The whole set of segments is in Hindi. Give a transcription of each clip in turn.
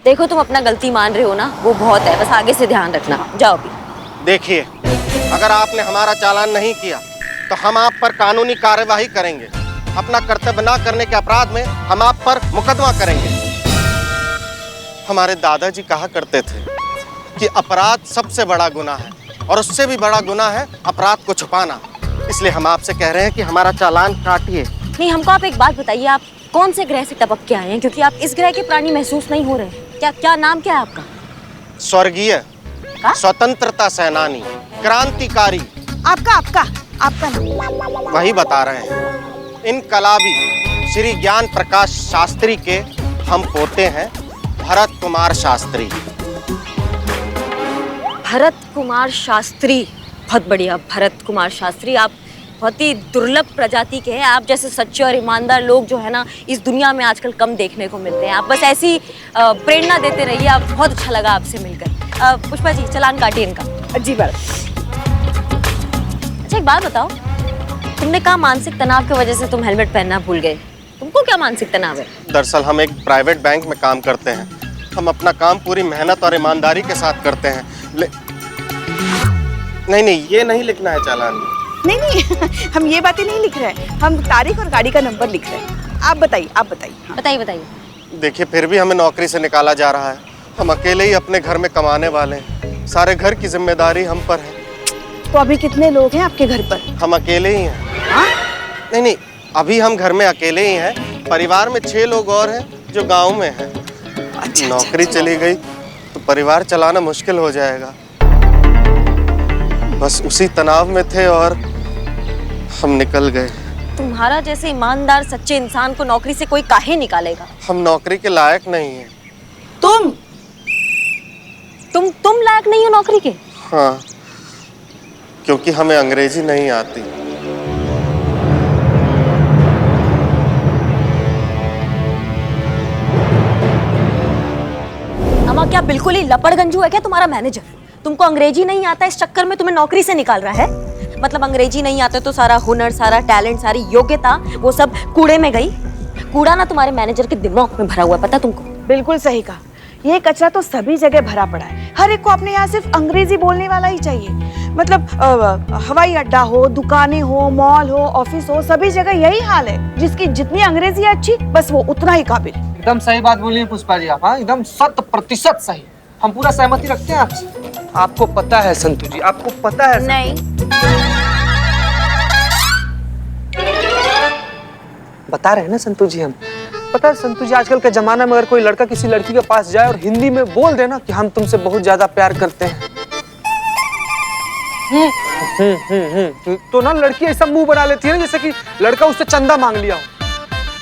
देखो तुम अपना गलती मान रहे हो ना, वो बहुत है, बस आगे से ध्यान रखना। जाओ अभी। देखिए, अगर आपने हमारा चालान नहीं किया तो हम आप पर कानूनी कार्यवाही करेंगे। अपना कर्तव्य ना करने के अपराध में हम आप पर मुकदमा करेंगे। हमारे दादाजी कहा करते थे कि अपराध सबसे बड़ा गुनाह है और उससे भी बड़ा गुनाह है अपराध को छुपाना। इसलिए हम आपसे कह रहे हैं कि हमारा चालान काटिए। नहीं, हमको आप एक बात बताइए, आप कौन से ग्रह से टपक के आए हैं? क्योंकि आप इस ग्रह के प्राणी महसूस नहीं हो रहे। क्या नाम क्या है आपका? स्वर्गीय स्वतंत्रता सेनानी, क्रांतिकारी। आपका नाम वही बता रहे हैं। इनकलाबी श्री ज्ञान प्रकाश शास्त्री के हम पोते हैं, भरत कुमार शास्त्री। भरत कुमार शास्त्री, बहुत बढ़िया। भरत कुमार शास्त्री, आप बहुत ही दुर्लभ प्रजाति के हैं। आप जैसे सच्चे और ईमानदार लोग जो है ना, इस दुनिया में आजकल कम देखने को मिलते हैं। आप बस ऐसी प्रेरणा देते रहिए। आप बहुत अच्छा लगा आपसे मिलकर। पुष्पा जी, चालान काटिए इनका। जी बात। अच्छा एक बात बताओ, तुमने कहा मानसिक तनाव की वजह से तुम हेलमेट पहनना भूल गए। तुमको क्या मानसिक तनाव है? दरअसल हम एक प्राइवेट बैंक में काम करते हैं। हम अपना काम पूरी मेहनत और ईमानदारी के साथ करते हैं। नहीं, ये नहीं लिखना है चालान में। नहीं हम ये बातें नहीं लिख रहे हैं, हम तारीख और गाड़ी का नंबर लिख रहे हैं। आप बताइए। हाँ। बताइए। देखिए, फिर भी हमें नौकरी से निकाला जा रहा है। हम अकेले ही अपने घर में कमाने वाले हैं। सारे घर की जिम्मेदारी हम पर है। तो अभी कितने लोग हैं आपके घर पर? हम अकेले ही हैं। हाँ? नहीं, अभी हम घर में अकेले ही हैं। परिवार में 6 लोग और हैं जो गाँव में हैं। नौकरी चली गई तो परिवार चलाना मुश्किल हो जाएगा। बस उसी तनाव में थे और हम निकल गए। तुम्हारा जैसे ईमानदार सच्चे इंसान को नौकरी से कोई काहे निकालेगा? हम नौकरी के लायक नहीं हैं। तुम लायक नहीं हो नौकरी के? हाँ, क्योंकि हमें अंग्रेजी नहीं आती। अमा, क्या बिल्कुल ही लपड़गंजू है क्या तुम्हारा मैनेजर? तुमको अंग्रेजी नहीं आता, इस चक्कर में तुम्हें नौकरी से निकाल रहा है। मतलब अंग्रेजी नहीं आता तो सारा हुनर, सारा टैलेंट, सारी योग्यता वो सब कूड़े में गई। कूड़ा ना तुम्हारे मैनेजर के दिमाग में भरा हुआ है, पता तुमको? बिल्कुल सही कहा। ये कचरा तो सभी जगह भरा पड़ा है। हर एक को अपने यहाँ सिर्फ अंग्रेजी बोलने वाला ही चाहिए। मतलब हवाई अड्डा हो, दुकानें हो, मॉल हो, ऑफिस हो, सभी जगह यही हाल है। जिसकी जितनी अंग्रेजी अच्छी, बस वो उतना ही काबिल। एकदम सही बात बोली पुष्पा जी आप। हाँ, एकदम 100% सही। हम पूरा सहमति रखते हैं आपसे। आपको पता है संतु जी, आपको पता है नहीं। बता रहे हैं ना संतु जी हम। पता है संतु जी, आजकल के जमाना में अगर कोई लड़का किसी लड़की के पास जाए और हिंदी में बोल देना कि हम तुमसे बहुत ज्यादा प्यार करते हैं, तो ना लड़की ऐसा मुंह बना लेती है ना जैसे कि लड़का उससे चंदा मांग लिया हो।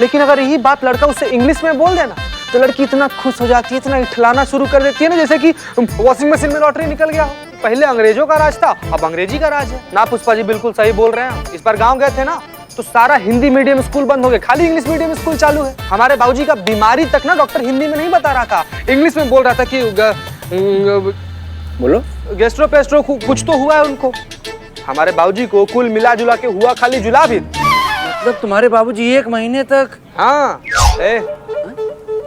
लेकिन अगर यही बात लड़का उससे इंग्लिश में बोल देना तो लड़की इतना खुश हो जाती है, इतना इठलाना शुरू कर देती है ना जैसे कि वॉशिंग मशीन में लॉटरी निकल गया हो। पहले अंग्रेजों का राज था, अब अंग्रेजी का राज है ना। पुष्पा जी बिल्कुल सही बोल रहे हैं। इस बार गांव गए थे ना तो सारा हिंदी मीडियम स्कूल बंद हो गए, खाली इंग्लिश मीडियम स्कूल चालू है। हमारे बाबूजी का बीमारी तक ना डॉक्टर हिंदी में नहीं बता रहा था, इंग्लिश में बोल रहा था कि बोलो गैस्ट्रो पेस्ट्रो कुछ तो हुआ है उनको। हमारे बाबूजी को कुल मिला जुला के हुआ खाली जुलाब। मतलब तुम्हारे बाबूजी 1 महीने तक? हाँ।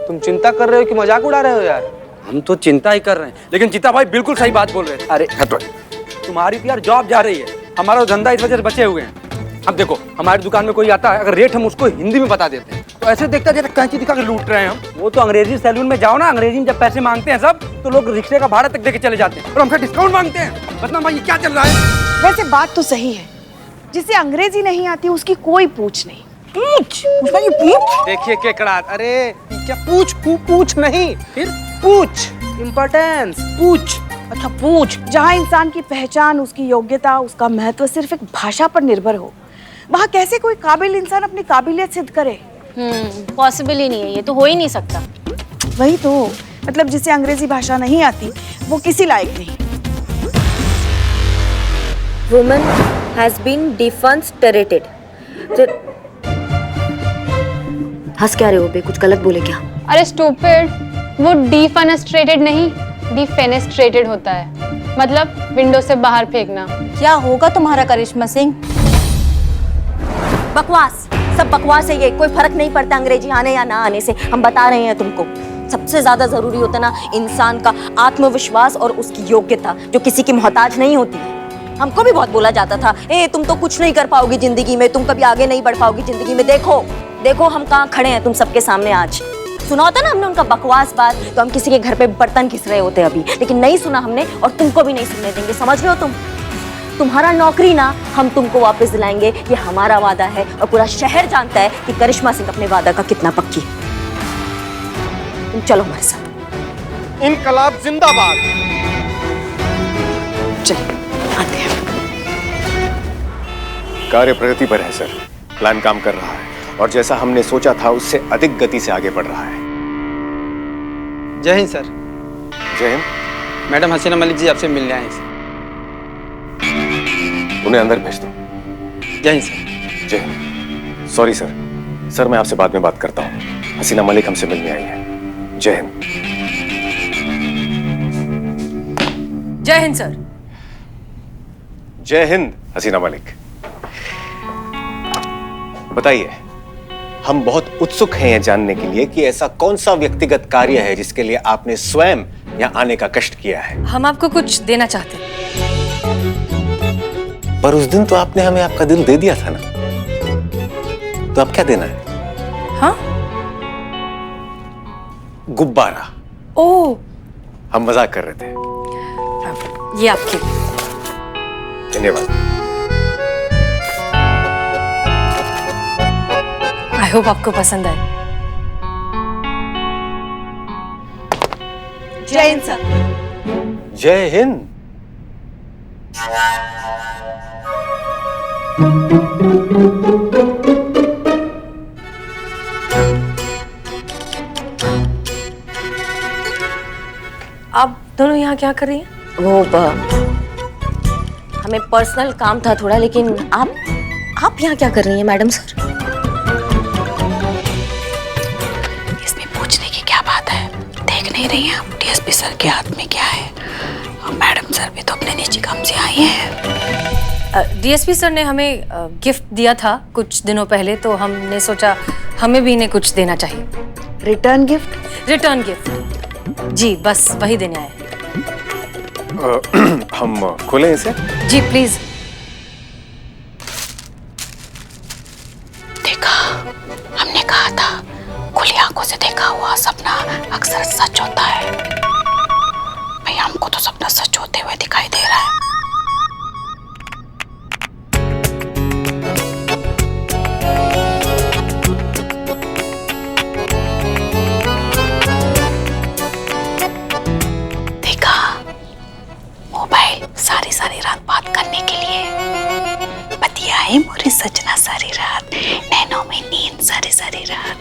तुम चिंता कर रहे हो कि मजाक उड़ा रहे हो यार? हम तो चिंता ही कर रहे हैं, लेकिन जीता भाई बिल्कुल सही बात बोल रहे हैं। अरे हटो, तुम्हारी तो यार जॉब जा रही है, हमारा धंधा इस वजह से बचे हुए हैं। अब देखो, हमारी दुकान में कोई आता है, अगर रेट हम उसको हिंदी में बता देते हैं तो ऐसे देखता जैसे कैंची दिखा के लूट रहे हैं हम। वो तो अंग्रेजी सैलून में जाओ ना, अंग्रेजी में जब पैसे मांगते हैं सब तो लोग रिक्शे का भाड़ा तक देके चले जाते हैं और हमसे डिस्काउंट मांगते हैं। बता भाई ये क्या चल रहा है? वैसे बात तो सही है, जिसे अंग्रेजी नहीं आती उसकी कोई पूछ नहीं। पूछ देखिए केकड़ा, अरे क्या पूछ नहीं, फिर पूछ इम्पोर्टेंस, पूछ। अच्छा पूछ। जहाँ इंसान की पहचान, उसकी योग्यता, उसका महत्व सिर्फ एक भाषा पर निर्भर हो, वहाँ कैसे कोई काबिल इंसान अपनी काबिलियत सिद्ध करे? पॉसिबल ही नहीं है, ये तो हो ही नहीं सकता। वही तो, मतलब जिसे अंग्रेजी भाषा नहीं आती वो किसी लायक नहीं। Woman has been defenestrated। हंस क्या रहे हो बे? कुछ गलत बोले क्या? अरे स्टूपिड, वो डिफेनेस्ट्रेटेड नहीं, डिफेनेस्ट्रेटेड होता है, मतलब विंडो से बाहर फेंकना। क्या होगा तुम्हारा करिश्मा सिंह? बकवास, सब बकवास है ये। कोई फर्क नहीं पड़ता अंग्रेजी आने या ना आने से। हम बता रहे हैं तुमको, सबसे ज्यादा जरूरी होता है ना इंसान का आत्मविश्वास और उसकी योग्यता, जो किसी की मोहताज नहीं होती है। हमको भी बहुत बोला जाता था, ए तुम तो कुछ नहीं कर पाओगी जिंदगी में, तुम कभी आगे नहीं बढ़ पाओगी जिंदगी में। देखो देखो हम कहाँ खड़े हैं तुम सबके सामने आज। सुना होता ना हमने उनका बकवास बात, तो हम किसी के घर पे बर्तन घिस रहे होते अभी, लेकिन नहीं सुना हमने और तुमको भी नहीं सुनने देंगे। समझ रहे हो तुम? तुम्हारा नौकरी ना हम तुमको वापस दिलाएंगे, ये हमारा वादा है और पूरा शहर जानता है कि करिश्मा सिंह अपने वादा का कितना पक्की है। तुम चलो हमारे साथ। इनकलाब जिंदाबाद। चलिए आते हैं। कार्य प्रगति पर है सर, प्लान काम कर रहा है और जैसा हमने सोचा था उससे अधिक गति से आगे बढ़ रहा है। जय हिंद सर। जय हिंद। मैडम हसीना मलिक जी आपसे मिलने आए हैं। उन्हें अंदर भेज दो। जय हिंद सर। जय हिंद। सॉरी सर, सर मैं आपसे बाद में बात करता हूँ। हसीना मलिक हमसे मिलने आई है। जय हिंद। जय हिंद सर। जय हिंद हसीना मलिक। बताइए, हम बहुत उत्सुक हैं यह जानने के लिए कि ऐसा कौन सा व्यक्तिगत कार्य है जिसके लिए आपने स्वयं यहाँ आने का कष्ट किया है। हम आपको कुछ देना चाहते हैं। पर उस दिन तो आपने हमें आपका दिल दे दिया था ना, तो अब क्या देना है? हाँ? गुब्बारा। ओह, हम मजाक कर रहे थे। ये आपके। धन्यवाद। आई होप आपको पसंद आए। जय हिंद सर। जय हिंद। आप दोनों यहाँ क्या कर रही हैं? वो हमें पर्सनल काम था थोड़ा, लेकिन आप यहाँ क्या कर रही हैं मैडम सर? इसमें पूछने की क्या बात है? देख नहीं रही हैं आप डीएसपी सर के हाथ में क्या है? और मैडम सर भी तो अपने निजी काम से आई हैं। डीएसपी सर ने हमें गिफ्ट दिया था कुछ दिनों पहले, तो हमने सोचा हमें भी इन्हें कुछ देना चाहिए। Return gift? रिटर्न गिफ्ट जी, बस वही देने आए हैं। हम खोलें इसे? जी प्लीज। देखा, हमने कहा था खुली आंखों से देखा हुआ सपना अक्सर सच होता है। भाई हमको तो सपना सच होते हुए दिखाई दे रहा है। देखा, मोबाइल सारी सारी रात बात करने के लिए। बतियाए मोरी सजना सारी रात, नैनों में नींद सारी सारी रात।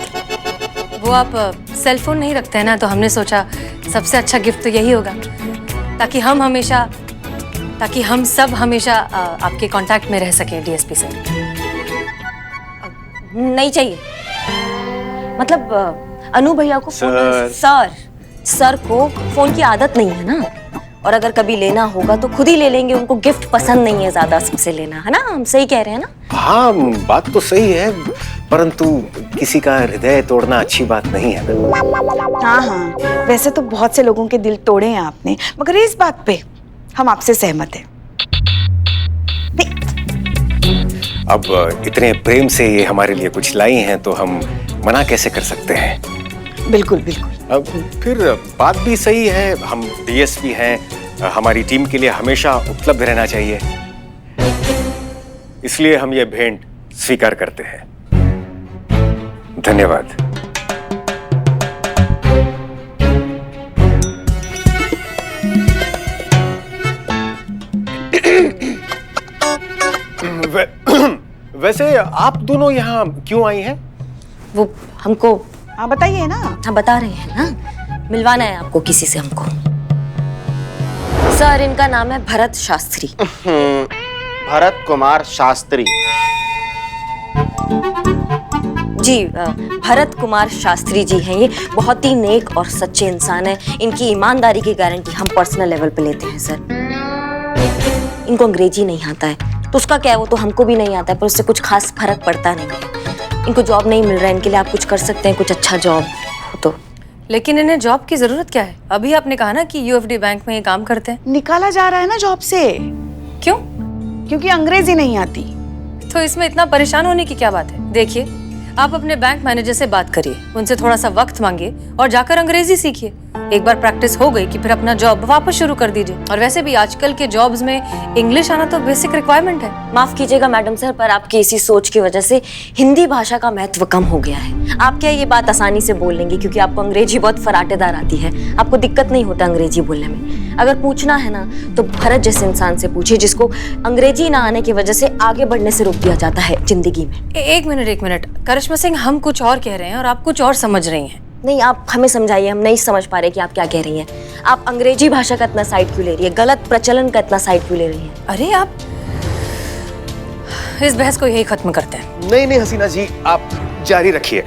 वो आप सेल फोन नहीं रखते हैं ना, तो हमने सोचा सबसे अच्छा गिफ्ट तो यही होगा, ताकि हम सब हमेशा आपके कांटेक्ट में रह सके डीएसपी सर। नहीं चाहिए, मतलब अनु भैया को सर को फोन की आदत नहीं है ना, और अगर कभी लेना होगा तो खुद ही ले लेंगे। उनको गिफ्ट पसंद नहीं है ज्यादा सबसे लेना, है ना? हम सही कह रहे हैं ना? हाँ, बात तो सही है, परंतु किसी का हृदय तोड़ना अच्छी बात नहीं है ना। हाँ हाँ, वैसे तो बहुत से लोगों के दिल तोड़े हैं आपने, मगर इस बात पे हम आपसे सहमत हैं। अब इतने प्रेम से ये हमारे लिए कुछ लाई हैं तो हम मना कैसे कर सकते हैं? बिल्कुल बिल्कुल। अब फिर बात भी सही है, हम डीएसपी हैं, हमारी टीम के लिए हमेशा उपलब्ध रहना चाहिए, इसलिए हम ये भेंट स्वीकार करते हैं। धन्यवाद। वैसे आप दोनों यहाँ क्यों आई हैं? वो हमको, हाँ बताइए ना। हाँ बता रहे हैं ना, मिलवाना है आपको किसी से हमको। सर इनका नाम है भरत शास्त्री। भरत कुमार शास्त्री। जी भरत कुमार शास्त्री जी हैं। ये बहुत ही नेक और सच्चे इंसान हैं। इनकी ईमानदारी की गारंटी हम पर्सनल लेवल पे लेते हैं सर। इनको अंग्रेजी नहीं आता है तो उसका क्या है, वो तो हमको भी नहीं आता है, पर उससे कुछ खास फर्क पड़ता नहीं है। इनको जॉब नहीं मिल रहा है, इनके लिए आप कुछ कर सकते हैं, कुछ अच्छा जॉब हो तो। लेकिन इन्हें जॉब की जरूरत क्या है? अभी आपने कहा ना कि यूएफडी बैंक में ये काम करते हैं। निकाला जा रहा है ना जॉब से, क्यों? क्योंकि अंग्रेजी नहीं आती। तो इसमें इतना परेशान होने की क्या बात है? देखिए, आप अपने बैंक मैनेजर से बात करिए, उनसे थोड़ा सा वक्त मांगिए और जाकर अंग्रेजी सीखिए। एक बार प्रैक्टिस हो गई कि फिर अपना जॉब वापस शुरू कर दीजिए। और वैसे भी आजकल के जॉब्स में इंग्लिश आना तो बेसिक रिक्वायरमेंट है। माफ कीजिएगा मैडम सर, पर आपकी इसी सोच की वजह से हिंदी भाषा का महत्व कम हो गया है। आप क्या ये बात आसानी से बोल लेंगे क्योंकि आपको अंग्रेजी बहुत फराटेदार आती है, आपको दिक्कत नहीं होता अंग्रेजी बोलने में। अगर पूछना है ना तो भरत जैसे इंसान से पूछिए जिसको अंग्रेजी ना आने की वजह से आगे बढ़ने से रोक दिया जाता है जिंदगी में। एक मिनट करिश्मा सिंह, हम कुछ और कह रहे हैं और आप कुछ और समझ रही हैं। नहीं, आप हमें समझाइए, हम नहीं समझ पा रहे कि आप क्या कह रही हैं। आप अंग्रेजी भाषा का इतना साइड क्यों ले रही है, गलत प्रचलन का इतना साइड क्यों ले रही हैं? अरे आप इस बहस को यही खत्म करते हैं। नहीं हसीना जी, आप जारी रखिए।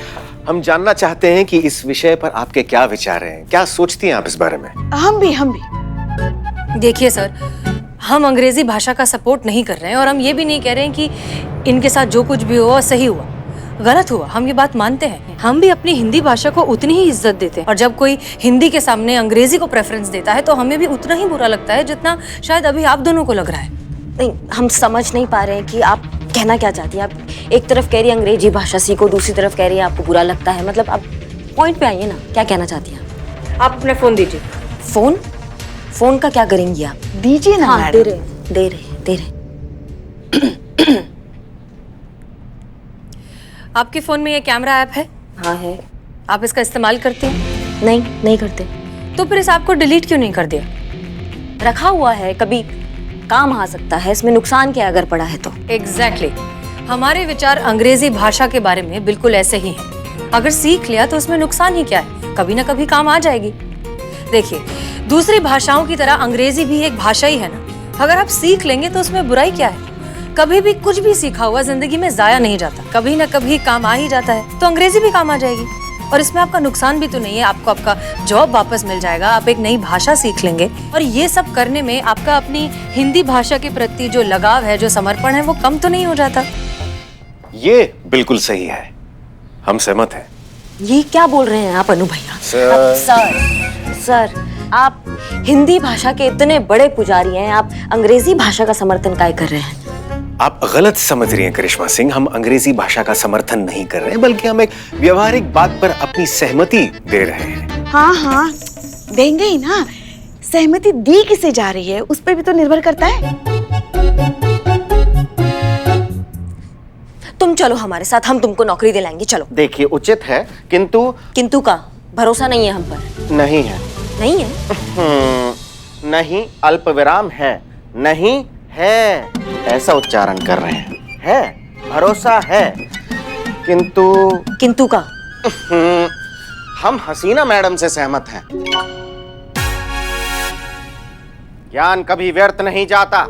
हम जानना चाहते हैं कि इस विषय पर आपके क्या विचार हैं, क्या सोचती हैं आप इस बारे में? हम भी देखिए सर, हम अंग्रेजी भाषा का सपोर्ट नहीं कर रहे हैं और हम ये भी नहीं कह रहे हैं कि इनके साथ जो कुछ भी हुआ सही हुआ, गलत हुआ। हम ये बात मानते हैं, हम भी अपनी हिंदी भाषा को उतनी ही इज्जत देते हैं और जब कोई हिंदी के सामने अंग्रेजी को प्रेफरेंस देता है तो हमें भी उतना ही बुरा लगता है जितना शायद अभी आप दोनों को लग रहा है। नहीं, हम समझ नहीं पा रहे हैं कि आप कहना क्या चाहती हैं। आप एक तरफ कह रही है अंग्रेजी भाषा सीखो, दूसरी तरफ कह रही है आपको बुरा लगता है। मतलब आप पॉइंट पे आइए ना, क्या कहना चाहती हैं आप अपना फोन दीजिए। फोन का क्या करेंगी आप? दीजिए ना। हाँ, दे रहे। आपके फोन में ये कैमरा ऐप है? हाँ है। आप इसका इस्तेमाल करते हैं? नहीं करते। तो फिर इस ऐप को डिलीट क्यों नहीं कर दिया? रखा हुआ है, कभी काम आ सकता है, इसमें नुकसान क्या अगर पड़ा है तो। एग्जैक्टली। हमारे विचार अंग्रेजी भाषा के बारे में बिल्कुल ऐसे ही हैं। अगर सीख लिया तो उसमें नुकसान ही क्या है, कभी ना कभी काम आ जाएगी। देखिए, दूसरी भाषाओं की तरह अंग्रेजी भी एक भाषा ही है ना। अगर आप सीख लेंगे तो उसमें बुराई क्या है? कभी भी कुछ भी सीखा हुआ जिंदगी में जाया नहीं जाता, कभी ना कभी काम आ ही जाता है। तो अंग्रेजी भी काम आ जाएगी और इसमें आपका नुकसान भी तो नहीं है। आपको आपका जॉब वापस मिल जाएगा, आप एक नई भाषा सीख लेंगे और ये सब करने में आपका अपनी हिंदी भाषा के प्रति जो लगाव है, जो समर्पण है, वो कम तो नहीं हो जाता। ये बिल्कुल सही है, हम सहमत हैं। ये क्या बोल रहे हैं आप अनु भैया? सर, आप हिंदी भाषा के इतने बड़े पुजारी हैं, आप अंग्रेजी भाषा का समर्थन काय कर रहे हैं? आप गलत समझ रही हैं करिश्मा सिंह, हम अंग्रेजी भाषा का समर्थन नहीं कर रहे हैं, बल्कि हम एक व्यवहारिक बात पर अपनी सहमति दे रहे हैं। हाँ, देंगे ही ना। सहमति दी किसे जा रही है उस पर भी तो निर्भर करता है। तुम चलो हमारे साथ, हम तुमको नौकरी दिलाएंगे, चलो। देखिए, उचित है, किंतु का भरोसा नहीं है हम पर? नहीं है। नहीं, अल्प विराम है, नहीं है, ऐसा उच्चारण कर रहे हैं। है, भरोसा है, किंतु का हम हसीना मैडम से सहमत हैं। ज्ञान कभी व्यर्थ नहीं जाता।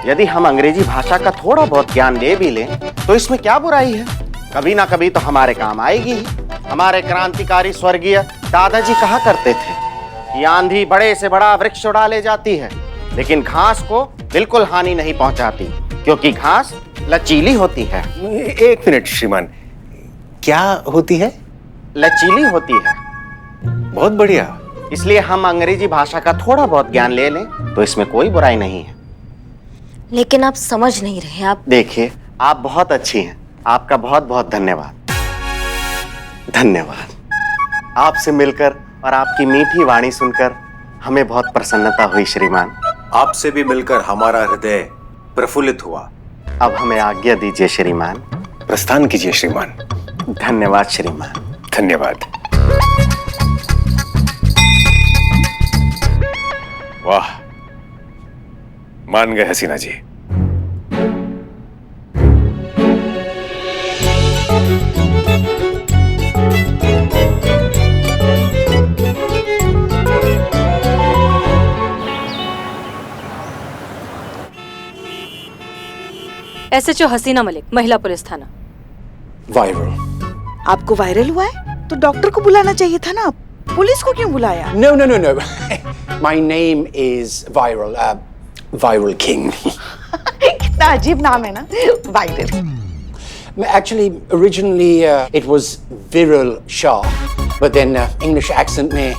यदि हम अंग्रेजी भाषा का थोड़ा बहुत ज्ञान ले भी लें तो इसमें क्या बुराई है? कभी ना कभी तो हमारे काम आएगी ही। हमारे क्रांतिकारी स्वर्गीय दादाजी कहा करते थे कि आंधी बड़े से बड़ा वृक्ष उड़ा ले जाती है, लेकिन घास को बिल्कुल हानि नहीं पहुंचाती, क्योंकि घास लचीली होती है। एक मिनट श्रीमान, क्या होती है? लचीली होती है। बहुत बढ़िया। इसलिए हम अंग्रेजी भाषा का थोड़ा बहुत ज्ञान ले लें तो इसमें कोई बुराई नहीं है। लेकिन आप समझ नहीं रहे। आप देखिए, आप बहुत अच्छी हैं, आपका बहुत बहुत धन्यवाद। आपसे मिलकर और आपकी मीठी वाणी सुनकर हमें बहुत प्रसन्नता हुई श्रीमान। आपसे भी मिलकर हमारा हृदय प्रफुल्लित हुआ। अब हमें आज्ञा दीजिए श्रीमान। प्रस्थान कीजिए श्रीमान। धन्यवाद श्रीमान। धन्यवाद। वाह, मान गए हसीना जी। SHO हसीना मलिक, महिला पुलिस थाना। वायरल। आपको वायरल हुआ है तो डॉक्टर को बुलाना चाहिए था ना, पुलिस को क्यों बुलाया? No. My name is Viral. Viral King. कितना अजीब नाम है ना, viral. Actually, originally it was Viral Shah. but then English accent में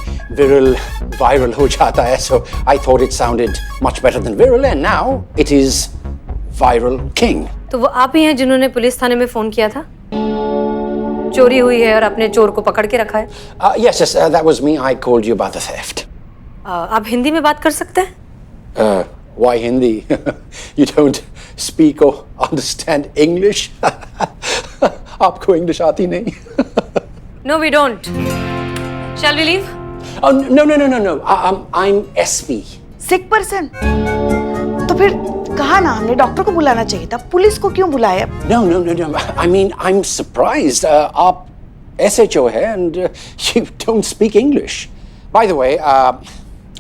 viral हो जाता है, so I thought it sounded much better than viral, and now it is viral king. तो वो आप ही हैं जिन्होंने पुलिस थाने में फोन किया था? चोरी हुई है और आपने चोर को पकड़ के रखा है? Yes, that was me. I called you about the theft. आप हिंदी में बात कर सकते हैं? Why Hindi? You don't speak or understand English? आपको इंग्लिश आती नहीं? No, we don't. Shall we leave? Oh, no. I'm SP. Sick person? तो फिर कहा ना, हमने डॉक्टर को बुलाना चाहिए था, पुलिस को क्यों बुलाया? No. I mean, I'm surprised. आप SHO है and you don't speak English. By the way,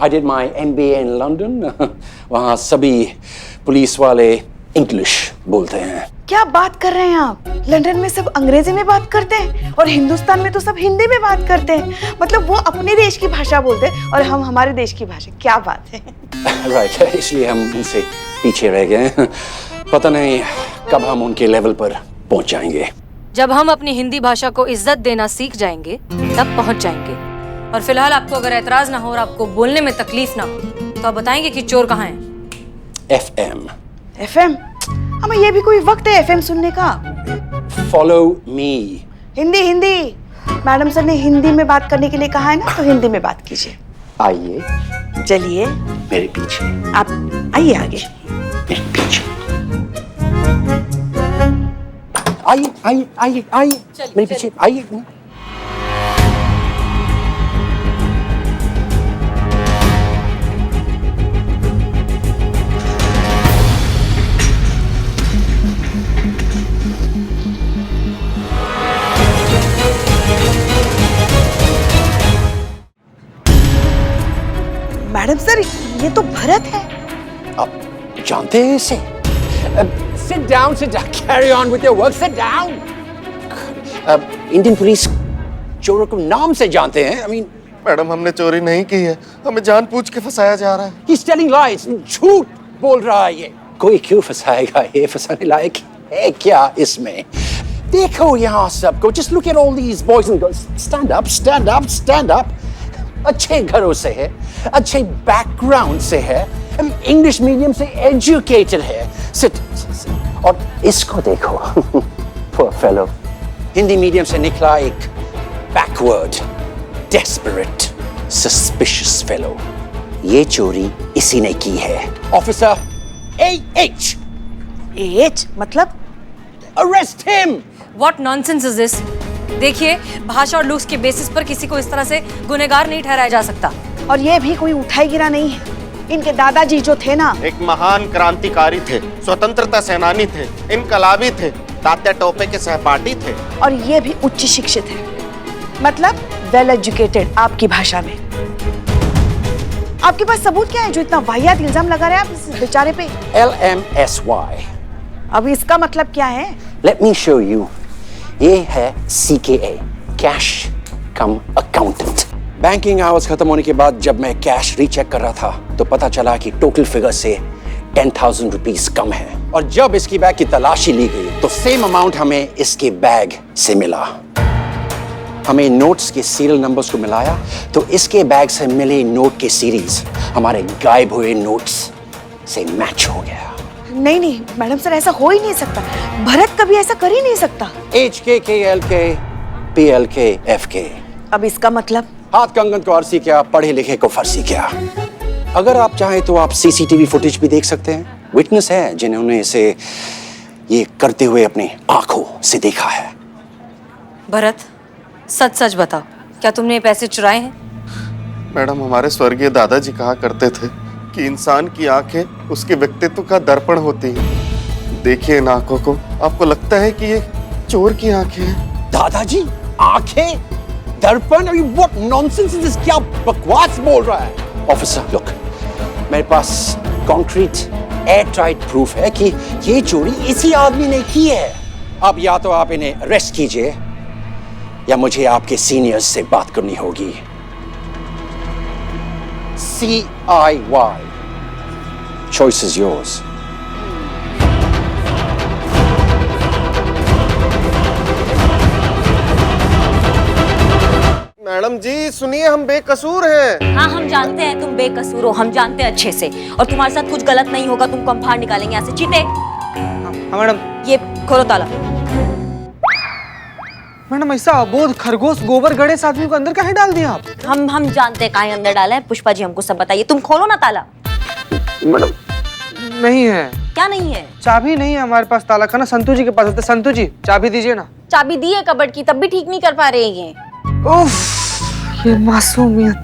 I did my MBA in London. वहाँ सभी पुलिस वाले इंग्लिश बोलते हैं. क्या बात कर रहे हैं आप? लंदन में सब अंग्रेजी में बात करते हैं और हिंदुस्तान में तो सब हिंदी में बात करते हैं. मतलब वो अपने देश की भाषा बोलते हैं और हम हमारे देश की भाषा. क्या बात है? Right, इसलिए हम उनसे पीछे रह गए. पता नहीं कब हम उनके लेवल पर पहुंच जाएंगे. जब हम अपनी हिंदी भाषा को इज्जत देना सीख जाएंगे तब पहुंच जाएंगे. और फिलहाल आपको अगर एतराज ना हो और आपको बोलने में तकलीफ ना हो तो आप बताएंगे कि चोर कहाँ है? FM? हमें ये भी कोई वक्त है FM सुनने का? Follow me. Hindi. Madam sir ने हिंदी में बात करने के लिए कहा है ना, तो हिंदी में बात कीजिए. आइए चलिए मेरे पीछे. आप आइए आगे. मेरे पीछे. आइए मेरे पीछे आइए. मैडम सर, ये तो भरत है. आप जानते हैं इसे? Sit down. Carry on with your work. Sit down. Indian police चोरों को नाम से जानते हैं. I mean, मैडम, हमने चोरी नहीं की है, हमें जानबूझ के फंसाया जा रहा है. he's telling lies. झूठ बोल रहा है ये. कोई क्यों फंसाएगा? ये फंसाने लायक है क्या इसमें? देखो यहाँ सबको. Just look at all these boys and girls. Stand up. अच्छे घरों से है, अच्छे बैकग्राउंड से है, इंग्लिश मीडियम से एजुकेटेड है. सिट. और इसको देखो. Poor fellow. हिंदी मीडियम से निकला एक बैकवर्ड, डेस्परेट, सस्पिशियस फेलो. ये चोरी इसी ने की है. Officer AH. AH मतलब? Arrest him. What nonsense is this? देखिए, भाषा और लुक्स के बेसिस पर किसी को इस तरह से गुनहगार नहीं ठहराया जा सकता. और ये भी कोई उठाई गिरा नहीं है. इनके दादाजी जो थे ना, एक महान क्रांतिकारी थे, स्वतंत्रता सेनानी थे, इनकलाबी थे, तात्या टोपे के सहपाठी थे. और ये भी उच्च शिक्षित है. मतलब वेल एजुकेटेड आपकी भाषा में. आपके पास सबूत क्या है जो इतना वाहियात इल्जाम लगा रहे हैं आप इस बेचारे पे? LMSY. अब इसका मतलब क्या है? Let me show you. ये है CKA, कैश कम अकाउंटेंट. बैंकिंग आवर्स खत्म होने के बाद जब मैं कैश रीचेक कर रहा था तो पता चला कि टोटल फिगर से 10,000 रुपीस कम है. और जब इसकी बैग की तलाशी ली गई तो सेम अमाउंट हमें इसके बैग से मिला. हमें नोट्स के सीरियल नंबर्स को मिलाया तो इसके बैग से मिले नोट के सीरीज हमारे गायब हुए नोट्स से मैच हो गया. नहीं मैडम सर, ऐसा हो ही नहीं सकता. भरत कभी ऐसा कर ही नहीं सकता. HKKLK PLK FK. अब इसका मतलब? हाथ कंगन को अरसी क्या, पढ़े लिखे को फर्सी क्या. अगर आप चाहें तो आप CCTV फुटेज भी देख सकते हैं. विटनेस है जिन्होंने इसे ये करते हुए अपनी आंखों से देखा है. भरत, सच बताओ, क्या तुमने ये पैसे चुराए हैं? मैडम, हमारे स्वर्गीय दादाजी कहा करते थे कि इंसान की आंखें उसके व्यक्तित्व का दर्पण होती हैं. देखिए इन आंखों को, आपको लगता है कि ये चोर की आंखें हैं? दादाजी आंखें दर्पण? What nonsense is this? क्या बकवास बोल रहा है? ऑफिसर लुक, मेरे पास कॉन्क्रीट एयर टाइट प्रूफ है कि ये चोरी इसी आदमी ने की है. अब या तो आप इन्हें अरेस्ट कीजिए या मुझे आपके सीनियर्स से बात करनी होगी. CIY. Choice is yours. Madam ji सुनिए, हम बेकसूर हैं। हाँ हम जानते हैं तुम बेकसूर हो, हम जानते हैं अच्छे से, और तुम्हारे साथ कुछ गलत नहीं होगा, तुमको हम बाहर निकालेंगे यहाँ से। चीते हाँ मैडम। ये खोलो ताला। मैडम ऐसा अबोध खरगोश गोबर गणेश आदमी को अंदर काहे डाल दिया आप? हम जानते हैं कहाँ अंदर डाला है। पुष्पा जी हमको सब बताइए, तुम खोलो ना ताला। मैडम नहीं है। क्या नहीं है? चाबी नहीं है हमारे पास, ताला का ना संतू जी के पास होता है। संतू जी चाबी दीजिए ना। चाबी दी है कबर्ड की, तब भी ठीक नहीं कर पा रहे ये। उफ, ये मासूमियत।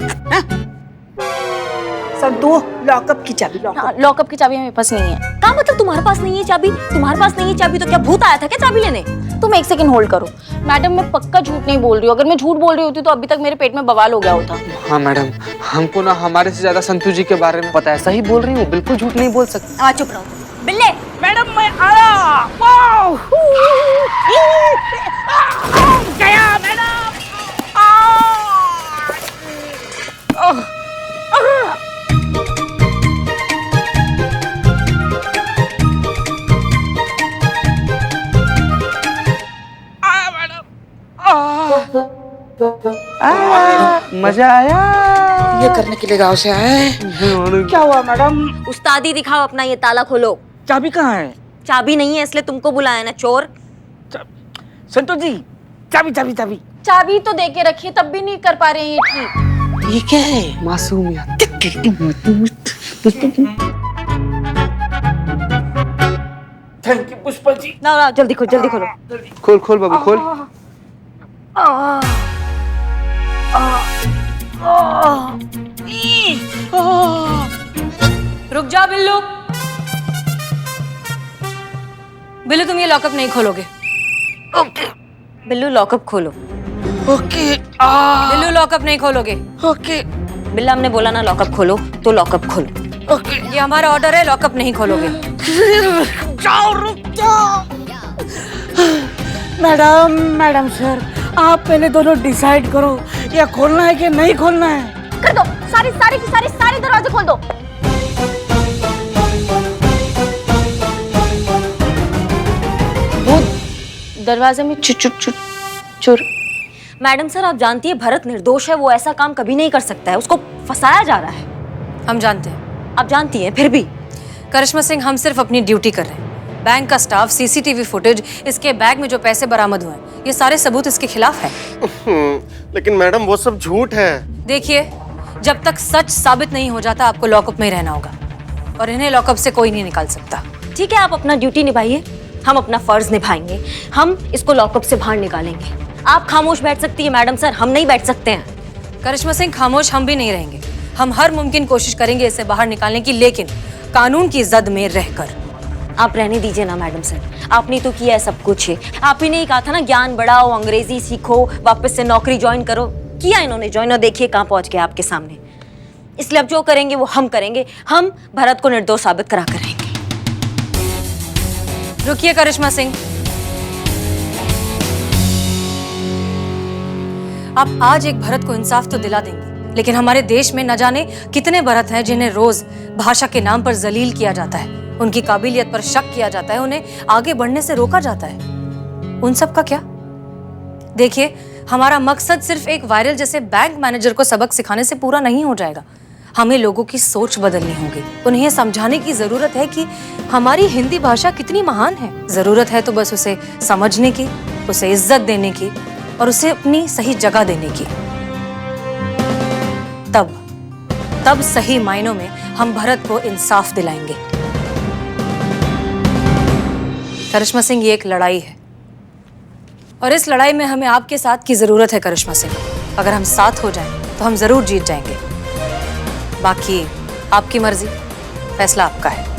संतू, लॉकअप की चाबी। लॉकअप की चाबी मेरे पास नहीं है। क्या मतलब तुम्हारे पास नहीं है चाबी? तुम्हारे पास नहीं है चाबी तो क्या भूत आया था क्या चाबी लेने? तुम एक सेकंड होल्ड करो। मैडम मैं पक्का झूठ नहीं बोल रही हूँ। अगर मैं झूठ बोल रही होती तो अभी तक मेरे पेट में बवाल हो गया होता। हाँ मैडम, हमको ना हमारे से ज्यादा संतू जी के बारे में पता है। सही बोल रही हूँ, बिल्कुल झूठ नहीं बोल सकती। चुप रहो बिल्ले। मैडम मैं आया। वाओ! गया मैडम। मजा आया। ये करने के लिए गाँव से आए। क्या हुआ मैडम? उस्तादी दिखाओ अपना, ये ताला खोलो। चाबी कहाँ है? चाबी नहीं है इसलिए तुमको बुलाया ना, चोर। संतू जी, चाबी चाबी चाबी। चाबी तो दे के रखिए, तब भी नहीं कर पा रहे हैं ये ठीक। ये क्या है? मासूमियत। Thank you Pushpa ji. ना जल्दी खोलो, जल्दी खोलो। खोल खोल बाबू खोल। रुक जा बिल्लू। बिल्लू तुम ये लॉकअप नहीं खोलोगे। बिल्लू लॉकअप खोलो। ओके। बिल्लू लॉकअप नहीं खोलोगे। ओके। बिल्ला हमने बोला ना लॉकअप खोलो, तो लॉकअप खोलो। ओके। ये हमारा ऑर्डर है, लॉकअप नहीं खोलोगे। जाओ, रुक जाओ। मैडम सर, आप पहले दोनों डिसाइड करो, या खोलना है कि नहीं खोलना है। कर दो, सारे दरवाजे खोल दो। दरवाजे में चुर। मैडम सर आप जानती है भरत निर्दोष है, वो ऐसा काम कभी नहीं कर सकता है, उसको फंसाया जा रहा है। हम जानते हैं। आप जानती हैं फिर भी। करिश्मा सिंह, हम सिर्फ अपनी ड्यूटी कर रहे हैं। बैंक का स्टाफ, सीसीटीवी फुटेज, इसके बैग में जो पैसे बरामद हुए हैं, ये सारे सबूत इसके खिलाफ है। लेकिन मैडम वो सब झूठ है। देखिए, जब तक सच साबित नहीं हो जाता आपको लॉकअप में ही रहना होगा, और इन्हें लॉकअप से कोई नहीं निकाल सकता। ठीक है, आप अपना ड्यूटी निभाइए, हम अपना फर्ज निभाएंगे। हम इसको लॉकअप से बाहर निकालेंगे। आप खामोश बैठ सकती है मैडम सर, हम नहीं बैठ सकते हैं। करिश्मा सिंह, खामोश हम भी नहीं रहेंगे। हम हर मुमकिन कोशिश करेंगे इसे बाहर निकालने की, लेकिन कानून की जद में रहकर। आप रहने दीजिए ना मैडम सर, आपने तो किया है सब कुछ है। आप ही ने ही कहा था ना ज्ञान बढ़ाओ, अंग्रेजी सीखो, वापस से नौकरी ज्वाइन करो। किया इन्होंने ज्वाइन, और देखिए कहाँ पहुंच गया आपके सामने। इसलिए अब जो करेंगे वो हम करेंगे। हम भरत को निर्दोष साबित करा कर रहेंगे। रुकिए करिश्मा सिंह, आप आज एक भरत को इंसाफ तो दिला देंगे, लेकिन हमारे देश में न जाने कितने भरत हैं जिन्हें रोज भाषा के नाम पर जलील किया जाता है, उनकी काबिलियत पर शक किया जाता है, उन्हें आगे बढ़ने से रोका जाता है। उन सब का क्या? देखिए, हमारा मकसद सिर्फ एक वायरल जैसे बैंक मैनेजर को सबक सिखाने से पूरा नहीं हो जाएगा। हमें लोगों की सोच बदलनी होगी। उन्हें समझाने की जरूरत है कि हमारी हिंदी भाषा कितनी महान है। जरूरत है तो बस उसे समझने की, उसे इज्जत देने की, और उसे अपनी सही जगह देने की। तब सही मायनों में हम भरत को इंसाफ दिलाएंगे। करिश्मा सिंह, ये एक लड़ाई है, और इस लड़ाई में हमें आपके साथ की जरूरत है करिश्मा सिंह। अगर हम साथ हो जाएं तो हम जरूर जीत जाएंगे। बाकी आपकी मर्जी, फैसला आपका है।